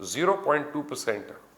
0.2%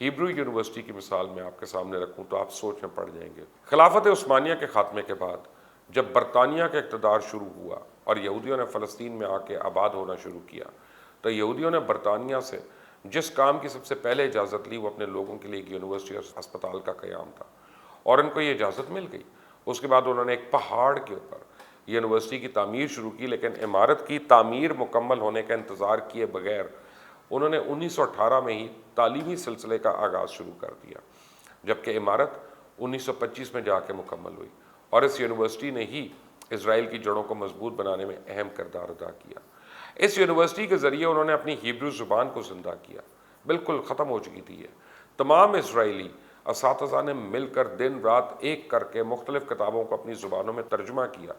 Hebrew university کی مثال میں آپ کے سامنے رکھوں تو آپ سوچ میں پڑ جائیں گے۔ خلافت عثمانیہ کے خاتمے کے بعد جب برطانیہ کا اقتدار شروع ہوا اور یہودیوں نے فلسطین میں آ کے آباد ہونا شروع کیا تو یہودیوں نے برطانیہ سے جس کام کی سب سے پہلے اجازت لی وہ اپنے لوگوں کے لیے ایک یونیورسٹی اور ہسپتال کا قیام تھا، اور ان کو یہ اجازت مل گئی۔ اس کے بعد انہوں نے ایک پہاڑ کے اوپر یونیورسٹی کی تعمیر شروع کی، لیکن عمارت کی تعمیر مکمل ہونے کا انتظار کیے بغیر انہوں نے 1918 میں ہی تعلیمی سلسلے کا آغاز شروع کر دیا، جبکہ عمارت 1925 میں جا کے مکمل ہوئی، اور اس یونیورسٹی نے ہی اسرائیل کی جڑوں کو مضبوط بنانے میں اہم کردار ادا کیا۔ اس یونیورسٹی کے ذریعے انہوں نے اپنی ہیبرو زبان کو زندہ کیا، بالکل ختم ہو چکی تھی یہ۔ تمام اسرائیلی اساتذہ نے مل کر دن رات ایک کر کے مختلف کتابوں کو اپنی زبانوں میں ترجمہ کیا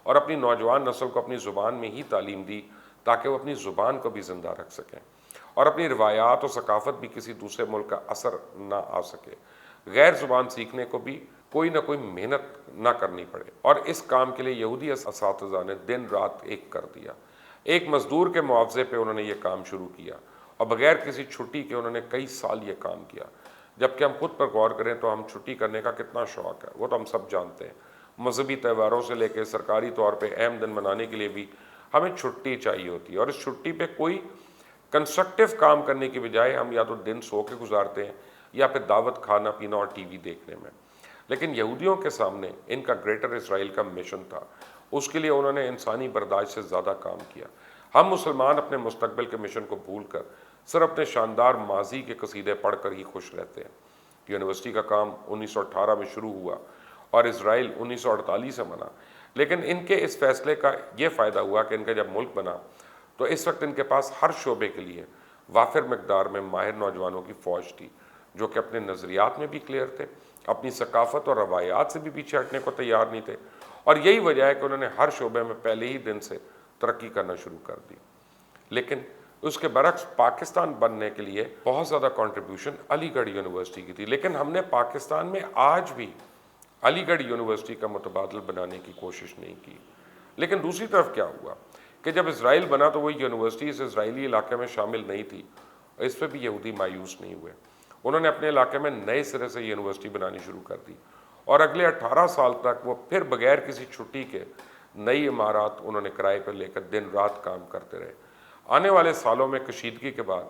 اور اپنی نوجوان نسل کو اپنی زبان میں ہی تعلیم دی تاکہ وہ اپنی زبان کو بھی زندہ رکھ سکیں اور اپنی روایات اور ثقافت بھی کسی دوسرے ملک کا اثر نہ آ سکے، غیر زبان سیکھنے کو بھی کوئی نہ کوئی محنت نہ کرنی پڑے۔ اور اس کام کے لیے یہودی اساتذہ نے دن رات ایک کر دیا۔ ایک مزدور کے معاوضے پہ انہوں نے یہ کام شروع کیا اور بغیر کسی چھٹی کے انہوں نے کئی سال یہ کام کیا۔ جبکہ ہم خود پر غور کریں تو ہم چھٹی کرنے کا کتنا شوق ہے وہ تو ہم سب جانتے ہیں۔ مذہبی تہواروں سے لے کے سرکاری طور پہ اہم دن منانے کے لیے بھی ہمیں چھٹی چاہیے ہوتی ہے، اور اس چھٹی پہ کوئی کنسٹرکٹیو کام کرنے کی بجائے ہم یا تو دن سو کے گزارتے ہیں یا پھر دعوت کھانا پینا اور ٹی وی دیکھنے میں۔ لیکن یہودیوں کے سامنے ان کا گریٹر اسرائیل کا مشن تھا، اس کے لیے انہوں نے انسانی برداشت سے زیادہ کام کیا۔ ہم مسلمان اپنے مستقبل کے مشن کو بھول کر صرف اپنے شاندار ماضی کے قصیدے پڑھ کر ہی خوش رہتے ہیں۔ یونیورسٹی کا کام 1918 میں شروع ہوا اور اسرائیل 1948 سے بنا، لیکن ان کے اس فیصلے کا یہ فائدہ ہوا کہ ان کا جب ملک بنا تو اس وقت ان کے پاس ہر شعبے کے لیے وافر مقدار میں ماہر نوجوانوں کی فوج تھی، جو کہ اپنے نظریات میں بھی کلیئر تھے، اپنی ثقافت اور روایات سے بھی پیچھے ہٹنے کو تیار نہیں تھے، اور یہی وجہ ہے کہ انہوں نے ہر شعبے میں پہلے ہی دن سے ترقی کرنا شروع کر دی۔ لیکن اس کے برعکس پاکستان بننے کے لیے بہت زیادہ کنٹریبیوشن علی گڑھ یونیورسٹی کی تھی، لیکن ہم نے پاکستان میں آج بھی علی گڑھ یونیورسٹی کا متبادل بنانے کی کوشش نہیں کی۔ لیکن دوسری طرف کیا ہوا کہ جب اسرائیل بنا تو وہ یونیورسٹی اس اسرائیلی علاقے میں شامل نہیں تھی، اس پہ بھی یہودی مایوس نہیں ہوئے۔ انہوں نے اپنے علاقے میں نئے سرے سے یونیورسٹی بنانی شروع کر دی، اور اگلے 18 سال تک وہ پھر بغیر کسی چھٹی کے نئی عمارات انہوں نے کرائے پر لے کر دن رات کام کرتے رہے۔ آنے والے سالوں میں کشیدگی کے بعد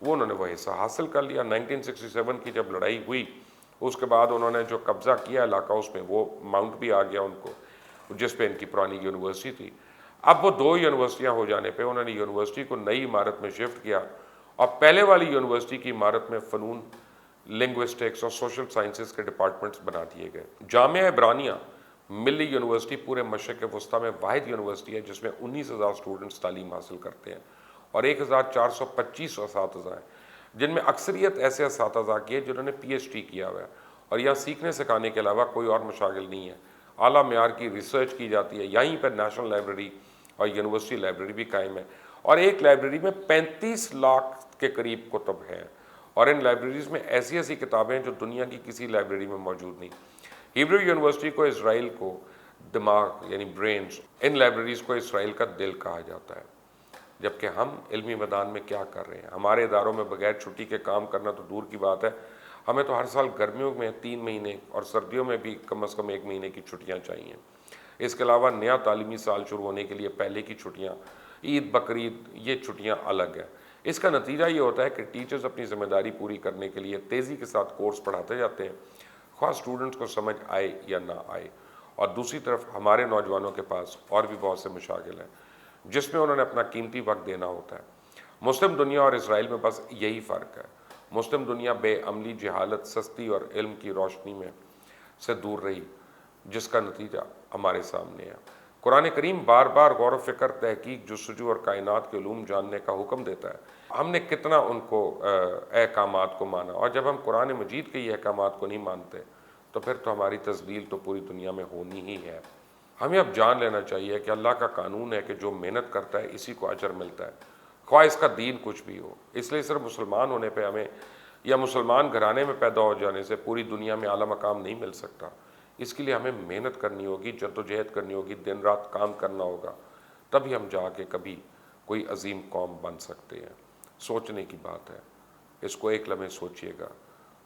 انہوں نے وہ حصہ حاصل کر لیا۔ 1967 کی جب لڑائی ہوئی اس کے بعد انہوں نے جو قبضہ کیا علاقہ، اس میں وہ ماؤنٹ بھی آ گیا ان کو، جس پہ ان کی پرانی یونیورسٹی تھی۔ اب وہ 2 یونیورسٹیاں ہو جانے پہ انہوں نے یونیورسٹی کو نئی عمارت میں شفٹ کیا، اور پہلے والی یونیورسٹی کی عمارت میں فنون، لنگوسٹکس اور سوشل سائنسز کے ڈپارٹمنٹس بنا دیے گئے۔ جامعہ عبرانیہ ملی یونیورسٹی پورے مشرق وسطیٰ میں واحد یونیورسٹی ہے جس میں 19,000 اسٹوڈنٹس تعلیم حاصل کرتے ہیں اور 1,425 اساتذہ ہیں، جن میں اکثریت ایسے اساتذہ کی ہے جنہوں نے پی ایچ ڈی کیا ہوا ہے، اور یہاں سیکھنے سکھانے کے علاوہ کوئی اور مشاغل نہیں ہے۔ اعلیٰ معیار کی ریسرچ کی جاتی ہے۔ یہیں پر نیشنل لائبریری اور یونیورسٹی لائبریری بھی قائم ہے، اور ایک لائبریری میں 35 لاکھ کے قریب کتب ہیں، اور ان لائبریریز میں ایسی ایسی کتابیں ہیں جو دنیا کی کسی لائبریری میں موجود نہیں۔ ہیبرو یونیورسٹی کو اسرائیل کو دماغ یعنی برینز، ان لائبریریز کو اسرائیل کا دل کہا جاتا ہے۔ جبکہ ہم علمی میدان میں کیا کر رہے ہیں؟ ہمارے اداروں میں بغیر چھٹی کے کام کرنا تو دور کی بات ہے، ہمیں تو ہر سال گرمیوں میں 3 مہینے اور سردیوں میں بھی کم از کم 1 مہینے کی چھٹیاں چاہیے۔ اس کے علاوہ نیا تعلیمی سال شروع ہونے کے لیے پہلے کی چھٹیاں، عید بقرعید، یہ چھٹیاں الگ ہیں۔ اس کا نتیجہ یہ ہوتا ہے کہ ٹیچرز اپنی ذمہ داری پوری کرنے کے لیے تیزی کے ساتھ کورس پڑھاتے جاتے ہیں، خواہ اسٹوڈنٹس کو سمجھ آئے یا نہ آئے، اور دوسری طرف ہمارے نوجوانوں کے پاس اور بھی بہت سے مشاغل ہیں جس میں انہوں نے اپنا قیمتی وقت دینا ہوتا ہے۔ مسلم دنیا اور اسرائیل میں بس یہی فرق ہے۔ مسلم دنیا بے عملی، جہالت، سستی اور علم کی روشنی میں سے دور رہی، جس کا نتیجہ ہمارے سامنے ہے۔ قرآن کریم بار بار غور و فکر، تحقیق، جستجو اور کائنات کے علوم جاننے کا حکم دیتا ہے۔ ہم نے کتنا ان کو احکامات کو مانا، اور جب ہم قرآن مجید کے یہ احکامات کو نہیں مانتے تو پھر تو ہماری تذلیل تو پوری دنیا میں ہونی ہی ہے۔ ہمیں اب جان لینا چاہیے کہ اللہ کا قانون ہے کہ جو محنت کرتا ہے اسی کو اجر ملتا ہے، خواہ اس کا دین کچھ بھی ہو۔ اس لیے صرف مسلمان ہونے پہ ہمیں یا مسلمان گھرانے میں پیدا ہو جانے سے پوری دنیا میں اعلیٰ مقام نہیں مل سکتا۔ اس کے لیے ہمیں محنت کرنی ہوگی، جدوجہد کرنی ہوگی، دن رات کام کرنا ہوگا، تبھی ہم جا کے کبھی کوئی عظیم قوم بن سکتے ہیں۔ سوچنے کی بات ہے۔ اس کو ایک لمحے سوچئے گا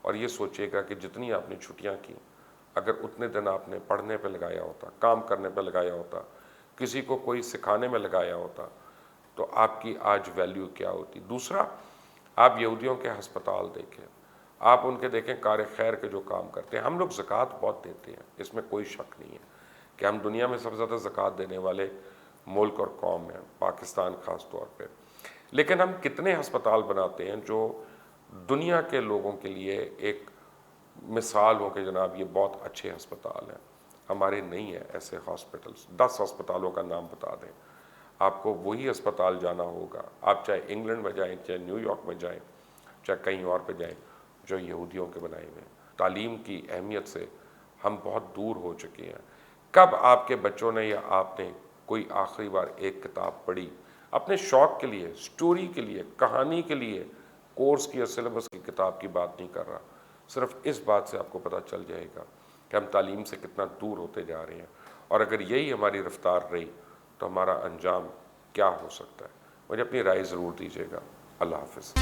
اور یہ سوچئے گا کہ جتنی آپ نے چھٹیاں کی، اگر اتنے دن آپ نے پڑھنے پہ لگایا ہوتا، کام کرنے پہ لگایا ہوتا، کسی کو کوئی سکھانے میں لگایا ہوتا، تو آپ کی آج ویلیو کیا ہوتی۔ دوسرا، آپ یہودیوں کے ہسپتال دیکھیں، آپ ان کے دیکھیں کار خیر کے جو کام کرتے ہیں۔ ہم لوگ زکوٰۃ بہت دیتے ہیں، اس میں کوئی شک نہیں ہے کہ ہم دنیا میں سب سے زیادہ زکوٰۃ دینے والے ملک اور قوم ہیں، پاکستان خاص طور پہ۔ لیکن ہم کتنے ہسپتال بناتے ہیں جو دنیا کے لوگوں کے لیے ایک مثال ہو کہ جناب یہ بہت اچھے ہسپتال ہیں۔ ہمارے نہیں ہیں ایسے ہاسپٹلس۔ 10 ہسپتالوں کا نام بتا دیں، آپ کو وہی ہسپتال جانا ہوگا، آپ چاہے انگلینڈ میں جائیں، چاہے نیو یارک میں جائیں، چاہے کہیں اور پہ جائیں، جو یہودیوں کے بنائے ہوئے ہیں۔ تعلیم کی اہمیت سے ہم بہت دور ہو چکے ہیں۔ کب آپ کے بچوں نے یا آپ نے کوئی آخری بار ایک کتاب پڑھی اپنے شوق کے لیے، سٹوری کے لیے، کہانی کے لیے؟ کورس کی یا سلیبس کی کتاب کی بات نہیں کر رہا، صرف اس بات سے آپ کو پتہ چل جائے گا کہ ہم تعلیم سے کتنا دور ہوتے جا رہے ہیں، اور اگر یہی ہماری رفتار رہی تو ہمارا انجام کیا ہو سکتا ہے۔ مجھے اپنی رائے ضرور دیجیے گا۔ اللہ حافظ۔